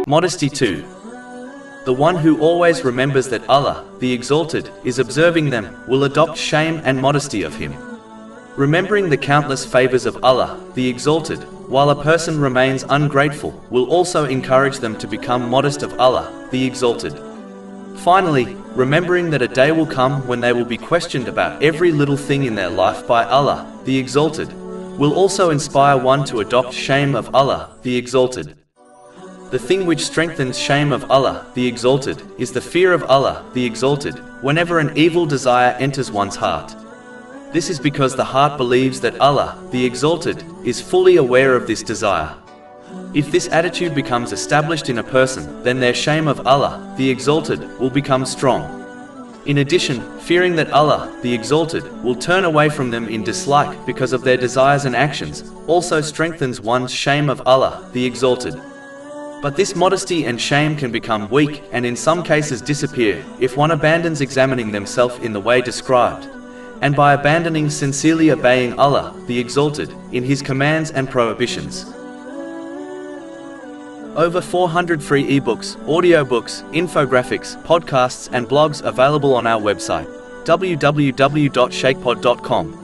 Modesty 2. The one who always remembers that Allah, the Exalted, is observing them, will adopt shame and modesty of Him. Remembering the countless favors of Allah, the Exalted, while a person remains ungrateful, will also encourage them to become modest of Allah, the Exalted. Finally, remembering that a day will come when they will be questioned about every little thing in their life by Allah, the Exalted, will also inspire one to adopt shame of Allah, the Exalted. The thing which strengthens shame of Allah, the Exalted, is the fear of Allah, the Exalted, whenever an evil desire enters one's heart. This is because the heart believes that Allah, the Exalted, is fully aware of this desire. If this attitude becomes established in a person, then their shame of Allah, the Exalted, will become strong. In addition, fearing that Allah, the Exalted, will turn away from them in dislike because of their desires and actions, also strengthens one's shame of Allah, the Exalted. But this modesty and shame can become weak and in some cases disappear if one abandons examining themselves in the way described, and by abandoning sincerely obeying Allah, the Exalted, in His commands and prohibitions. Over 400 free ebooks, audiobooks, infographics, podcasts and blogs available on our website, www.shakepod.com.